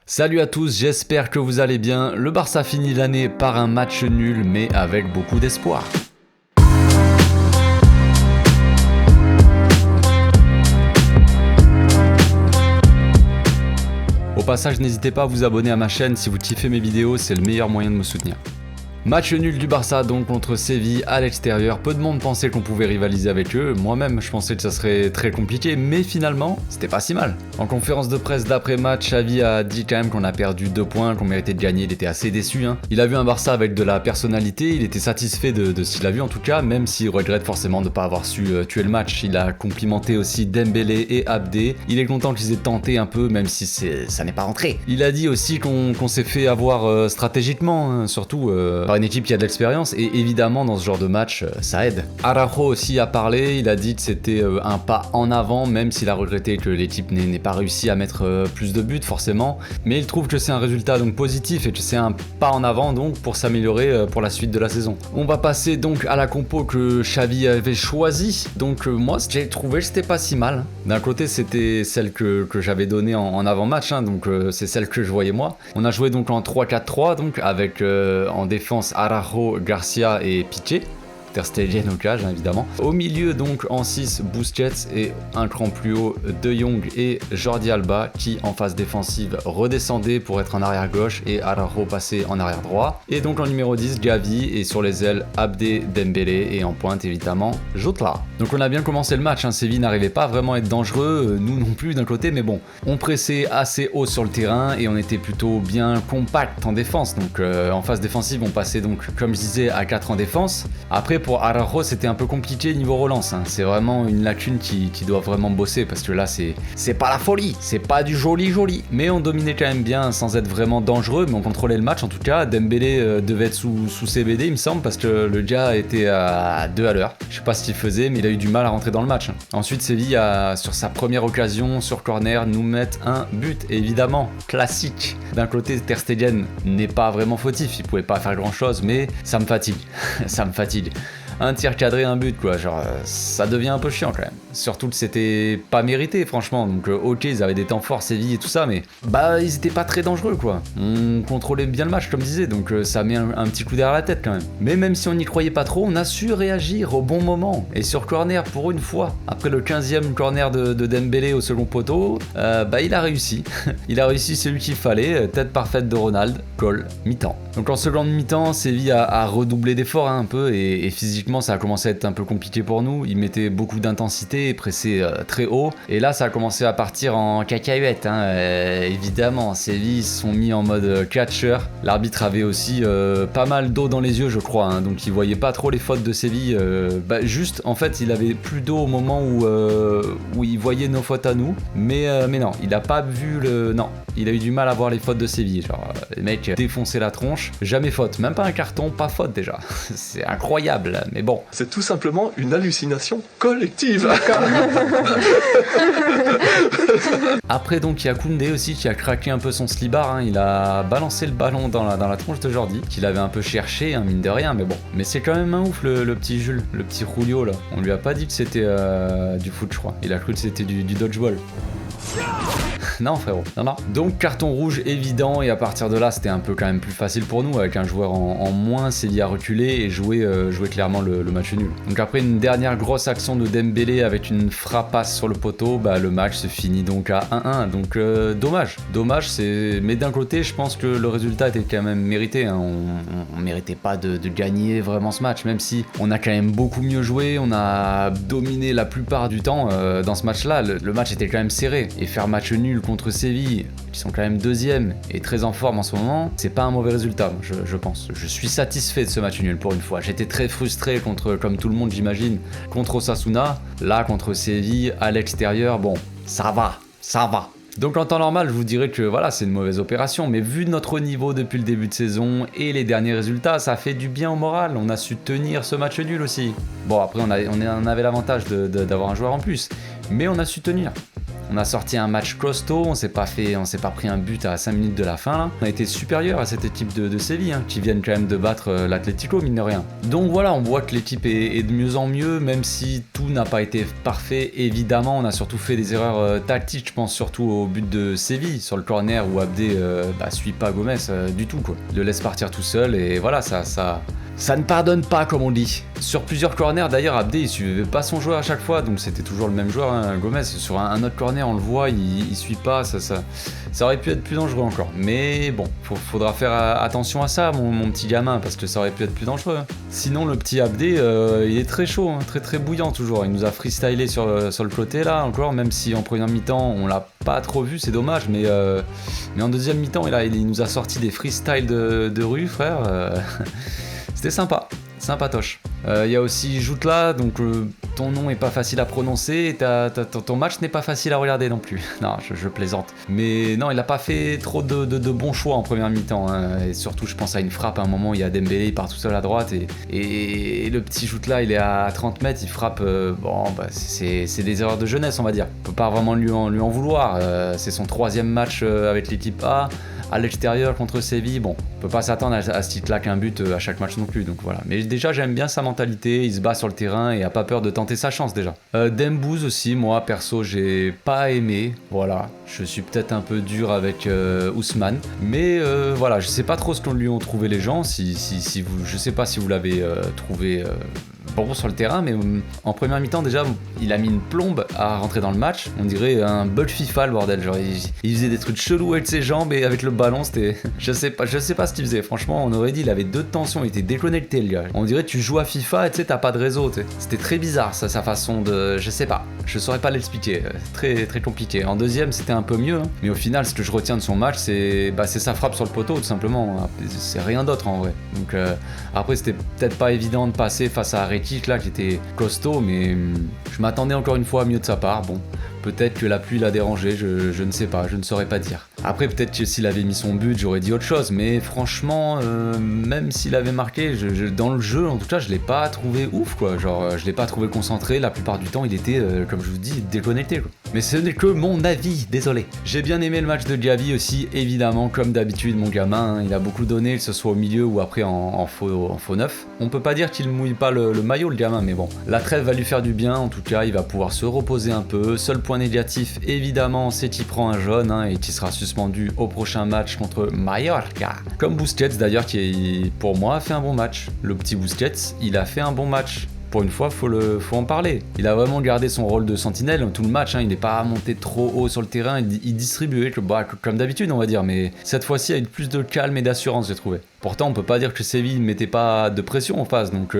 Salut à tous, j'espère que vous allez bien. Le Barça finit l'année par un match nul mais avec beaucoup d'espoir. Au passage, n'hésitez pas à vous abonner à ma chaîne si vous kiffez mes vidéos, c'est le meilleur moyen de me soutenir. Match nul du Barça donc contre Séville à l'extérieur. Peu de monde pensait qu'on pouvait rivaliser avec eux. Moi-même, je pensais que ça serait très compliqué, mais finalement, c'était pas si mal. En conférence de presse d'après-match, Xavi a dit quand même qu'on a perdu 2 points, qu'on méritait de gagner. Il était assez déçu. Il a vu un Barça avec de la personnalité. Il était satisfait de ce qu'il a vu en tout cas, même s'il regrette forcément de ne pas avoir su tuer le match. Il a complimenté aussi Dembélé et Abdé. Il est content qu'ils aient tenté un peu, même si ça n'est pas rentré. Il a dit aussi qu'on s'est fait avoir stratégiquement, surtout par une équipe qui a de l'expérience, et évidemment dans ce genre de match ça aide. Araujo aussi a parlé, il a dit que c'était un pas en avant, même s'il a regretté que l'équipe n'ait pas réussi à mettre plus de buts forcément, mais il trouve que c'est un résultat donc positif et que c'est un pas en avant donc pour s'améliorer pour la suite de la saison. On va passer donc à la compo que Xavi avait choisie, donc moi j'ai trouvé que c'était pas si mal. D'un côté c'était celle que j'avais donnée en avant-match, donc c'est celle que je voyais moi. On a joué donc en 3-4-3 donc avec en défense Araujo, Garcia et Piqué. Ter Stegen au cage évidemment. Au milieu donc en 6 Busquets et un cran plus haut De Jong et Jordi Alba qui en phase défensive redescendaient pour être en arrière gauche et Araujo passait en arrière droit. Et donc en numéro 10 Gavi et sur les ailes Abdé, Dembélé et en pointe évidemment Jota. Donc on a bien commencé le match, Séville n'arrivait pas vraiment à être dangereux, nous non plus d'un côté, mais bon, on pressait assez haut sur le terrain et on était plutôt bien compact en défense. Donc en phase défensive on passait donc comme je disais à 4 en défense. Après pour Araujo c'était un peu compliqué niveau relance, c'est vraiment une lacune qui doit vraiment bosser parce que là c'est pas la folie, c'est pas du joli, mais on dominait quand même bien sans être vraiment dangereux, mais on contrôlait le match en tout cas. Dembélé devait être sous CBD il me semble parce que le gars était à 2 à l'heure, je sais pas ce qu'il faisait mais il a eu du mal à rentrer dans le match. Ensuite Séville a sur sa première occasion sur corner nous mettre un but, évidemment classique. D'un côté Ter Stegen n'est pas vraiment fautif, il pouvait pas faire grand chose mais ça me fatigue, ça me fatigue. Un tir cadré, un but quoi, genre ça devient un peu chiant quand même. Surtout que c'était pas mérité franchement, donc ok ils avaient des temps forts Séville et tout ça, mais bah ils étaient pas très dangereux quoi. On contrôlait bien le match comme je disais, donc ça met un petit coup derrière la tête quand même. Mais même si on n'y croyait pas trop, on a su réagir au bon moment. Et sur corner pour une fois, après le 15e corner de Dembélé au second poteau, bah il a réussi. Il a réussi celui qu'il fallait, tête parfaite de Ronald, goal, mi-temps. Donc en seconde mi-temps, Séville a redoublé d'efforts un peu et physiquement ça a commencé à être un peu compliqué pour nous. Ils mettaient beaucoup d'intensité et pressaient très haut. Et là ça a commencé à partir en cacahuète, évidemment. Séville se sont mis en mode catcher. L'arbitre avait aussi pas mal d'eau dans les yeux je crois, donc il voyait pas trop les fautes de Séville. Juste en fait il avait plus d'eau au moment où il voyait nos fautes à nous. Mais non, il a pas vu le... Non, il a eu du mal à voir les fautes de Séville. Genre les mecs défonçaient la tronche. Jamais faute, même pas un carton, pas faute déjà. C'est incroyable, mais bon. C'est tout simplement une hallucination collective. Après donc il y a Koundé aussi qui a craqué un peu son slibard, il a balancé le ballon dans la tronche de Jordi, qu'il avait un peu cherché, mine de rien, mais bon. Mais c'est quand même un ouf le petit Jules, le petit Julio là. On lui a pas dit que c'était du foot je crois, il a cru que c'était du dodgeball. Non frérot, non. Donc carton rouge évident et à partir de là c'était un peu quand même plus facile pour nous avec un joueur en moins, Séville a reculé et jouer clairement le match nul. Donc après une dernière grosse action de Dembélé avec une frappasse sur le poteau, le match se finit donc à 1-1. Donc dommage, mais d'un côté je pense que le résultat était quand même mérité, on méritait pas de gagner vraiment ce match, même si on a quand même beaucoup mieux joué, on a dominé la plupart du temps dans ce match là, le match était quand même serré et faire match nul contre Séville, qui sont quand même 2e et très en forme en ce moment, c'est pas un mauvais résultat, je pense. Je suis satisfait de ce match nul pour une fois. J'étais très frustré comme tout le monde j'imagine, contre Osasuna. Là, contre Séville, à l'extérieur, bon, ça va. Donc en temps normal, je vous dirais que voilà, c'est une mauvaise opération, mais vu notre niveau depuis le début de saison et les derniers résultats, ça fait du bien au moral. On a su tenir ce match nul aussi. Bon, après, on avait l'avantage d'avoir un joueur en plus, mais on a su tenir. On a sorti un match costaud, on s'est pas pris un but à 5 minutes de la fin là. On a été supérieur à cette équipe de Séville, hein, qui viennent quand même de battre l'Atlético, mine de rien. Donc voilà, on voit que l'équipe est de mieux en mieux, même si tout n'a pas été parfait. Évidemment, on a surtout fait des erreurs tactiques, je pense surtout au but de Séville, sur le corner où Abdé suit pas Gomez du tout, quoi. Il le laisse partir tout seul, et voilà, ça ne pardonne pas, comme on dit. Sur plusieurs corners, d'ailleurs, Abdé, il suivait pas son joueur à chaque fois, donc c'était toujours le même joueur, hein, Gomez. Sur un autre corner, on le voit, il suit pas, ça aurait pu être plus dangereux encore. Mais bon, faudra faire attention à ça, mon petit gamin, parce que ça aurait pu être plus dangereux. Sinon, le petit Abdé, il est très chaud, hein, très très bouillant toujours. Il nous a freestylé sur le côté là, encore, même si en première mi-temps, on l'a pas trop vu, c'est dommage, mais en deuxième mi-temps, il nous a sorti des freestyles de rue, frère. C'était sympa, sympatoche. Il y a aussi Joutla, donc ton nom est pas facile à prononcer, et ton match n'est pas facile à regarder non plus. Non, je plaisante. Mais non, il a pas fait trop de bons choix en première mi-temps, hein. Et surtout, je pense à une frappe à un moment, il y a Dembélé, il part tout seul à droite, et le petit Joutla, il est à 30 mètres, il frappe. C'est des erreurs de jeunesse, on va dire. On peut pas vraiment lui en vouloir. C'est son 3e match avec l'équipe A. À l'extérieur contre Séville, bon, on peut pas s'attendre à ce qu'il claque un but à chaque match non plus, donc voilà. Mais déjà, j'aime bien sa mentalité, il se bat sur le terrain et a pas peur de tenter sa chance déjà. Dembouz aussi, moi perso, j'ai pas aimé, voilà. Je suis peut-être un peu dur avec Ousmane, mais voilà, je sais pas trop ce qu'on lui ont trouvé les gens, je sais pas si vous l'avez trouvé bon sur le terrain, mais en première mi-temps déjà, il a mis une plombe à rentrer dans le match. On dirait un bug FIFA, le bordel. Genre, il faisait des trucs chelous avec ses jambes et avec le ballon, c'était. Je sais pas ce qu'il faisait. Franchement, on aurait dit il avait 2 tensions, il était déconnecté, le gars. On dirait tu joues à FIFA et tu sais, t'as pas de réseau. T'sais. C'était très bizarre, ça, sa façon de. Je sais pas. Je saurais pas l'expliquer. Très très compliqué. En deuxième, c'était un peu mieux, hein. Mais au final, ce que je retiens de son match, c'est sa frappe sur le poteau, tout simplement. C'est rien d'autre en vrai. Donc après, c'était peut-être pas évident de passer face à Rekic là qui était costaud, mais je m'attendais encore une fois à mieux de sa part. Bon, peut-être que la pluie l'a dérangé, je ne sais pas, je ne saurais pas dire. Après, peut-être que s'il avait mis son but, j'aurais dit autre chose, mais franchement, même s'il avait marqué, dans le jeu, en tout cas, je l'ai pas trouvé ouf, quoi. Genre, je l'ai pas trouvé concentré, la plupart du temps, il était, comme je vous dis, déconnecté, quoi. Mais ce n'est que mon avis, désolé. J'ai bien aimé le match de Gavi aussi, évidemment, comme d'habitude, mon gamin, hein, il a beaucoup donné, que ce soit au milieu ou après en faux neuf. On peut pas dire qu'il mouille pas le maillot, le gamin, mais bon, la trêve va lui faire du bien, en tout cas, il va pouvoir se reposer un peu. Seul point négatif, évidemment, c'est qu'il prend un jaune, hein, et qu'il sera suspendu au prochain match contre Mallorca. Comme Busquets d'ailleurs, qui pour moi a fait un bon match. Le petit Busquets, il a fait un bon match. Pour une fois, faut en parler. Il a vraiment gardé son rôle de sentinelle tout le match, hein. Il n'est pas monté trop haut sur le terrain, il distribuait comme d'habitude, on va dire, mais cette fois-ci avec plus de calme et d'assurance, j'ai trouvé. Pourtant, on peut pas dire que Séville ne mettait pas de pression en face, donc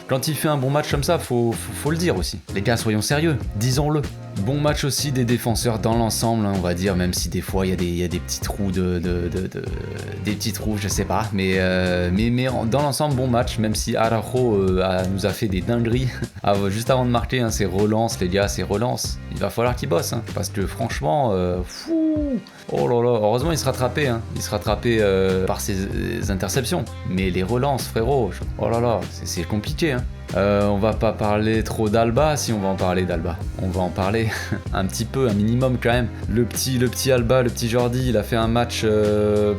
quand il fait un bon match comme ça, faut le dire aussi. Les gars, soyons sérieux, disons-le. Bon match aussi des défenseurs dans l'ensemble, hein, on va dire, même si des fois il y a des petits trous des petits trous, je sais pas, mais dans l'ensemble bon match, même si Araujo nous a fait des dingueries juste avant de marquer, hein, ses relances, les gars, ses relances, il va falloir qu'il bosse, hein, parce que franchement, oh là là, heureusement il se rattrapait, hein, par ses interceptions, mais les relances, frérot, oh là là, c'est compliqué, hein. On va pas parler trop d'Alba, si on va en parler d'Alba. On va en parler un petit peu, un minimum quand même. Le petit Alba, le petit Jordi, il a fait un match, je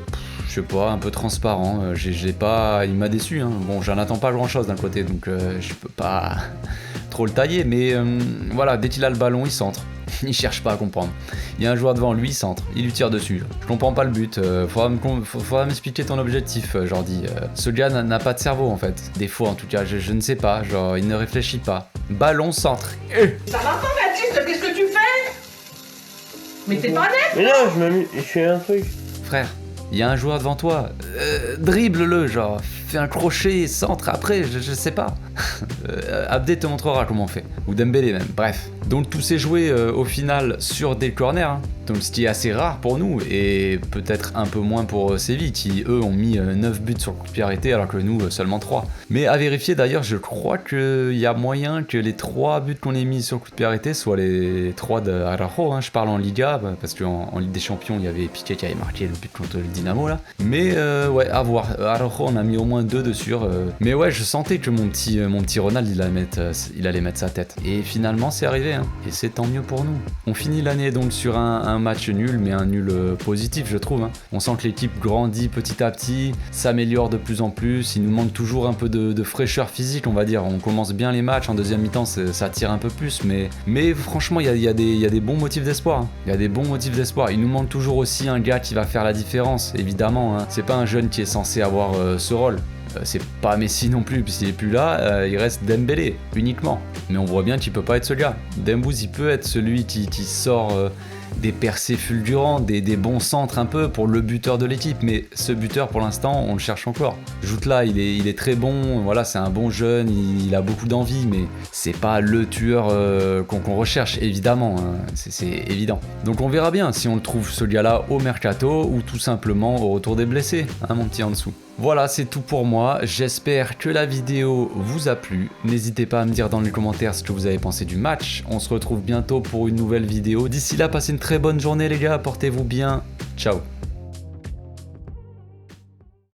sais pas, un peu transparent. Il m'a déçu, hein. Bon, j'en attends pas grand chose d'un côté, donc je peux pas trop le tailler, mais voilà, dès qu'il a le ballon, il centre. Il cherche pas à comprendre. Il y a un joueur devant lui, il centre, il lui tire dessus. Je comprends pas le but, faudra m'expliquer ton objectif, Jordi. Ce gars n'a pas de cerveau en fait. Des fois en tout cas, je ne sais pas, genre il ne réfléchit pas. Ballon, centre. Ça va pas Baptiste, qu'est-ce que tu fais? Mais t'es pas net. Mais non, je fais un truc. Frère, il y a un joueur devant toi, dribble-le, genre, fais un crochet, centre après, je sais pas. Abdé te montrera comment on fait, ou Dembélé même, bref. Donc tout s'est joué au final sur des corners, hein. Donc ce qui est assez rare pour nous, et peut-être un peu moins pour Séville, qui eux ont mis 9 buts sur le coup de pied arrêté, alors que nous seulement 3. Mais à vérifier d'ailleurs, je crois qu'il y a moyen que les 3 buts qu'on ait mis sur le coup de pied arrêté soient les 3 de Araujo, hein. Je parle en Liga, parce qu'en Ligue des Champions, il y avait Piqué qui avait marqué le but contre le Dynamo là. Mais ouais, à voir. Araujo, on a mis au moins 2 dessus. Mais ouais, je sentais que mon petit Ronald, il allait mettre sa tête. Et finalement, c'est arrivé, hein. hein, et c'est tant mieux pour nous. On finit l'année donc sur un match nul, mais un nul positif je trouve. Hein. On sent que l'équipe grandit petit à petit, s'améliore de plus en plus, il nous manque toujours un peu de fraîcheur physique on va dire. On commence bien les matchs, en deuxième mi-temps ça tire un peu plus, mais franchement il y a des bons motifs d'espoir. Hein. Il y a des bons motifs d'espoir. Il nous manque toujours aussi un gars qui va faire la différence, évidemment. Hein. C'est pas un jeune qui est censé avoir ce rôle. C'est pas Messi non plus, puisqu'il est plus là, il reste Dembélé uniquement. Mais on voit bien qu'il peut pas être ce gars. Dembouz il peut être celui qui sort des percées fulgurantes, des bons centres un peu pour le buteur de l'équipe, mais ce buteur pour l'instant on le cherche encore. Jutla il est très bon, voilà, c'est un bon jeune, il a beaucoup d'envie, mais c'est pas le tueur qu'on recherche évidemment, hein. C'est évident. Donc on verra bien si on le trouve ce gars là au mercato ou tout simplement au retour des blessés, hein, mon petit en dessous. Voilà, c'est tout pour moi, j'espère que la vidéo vous a plu, n'hésitez pas à me dire dans les commentaires ce que vous avez pensé du match, on se retrouve bientôt pour une nouvelle vidéo, d'ici là passez une très bonne journée les gars, portez-vous bien, ciao.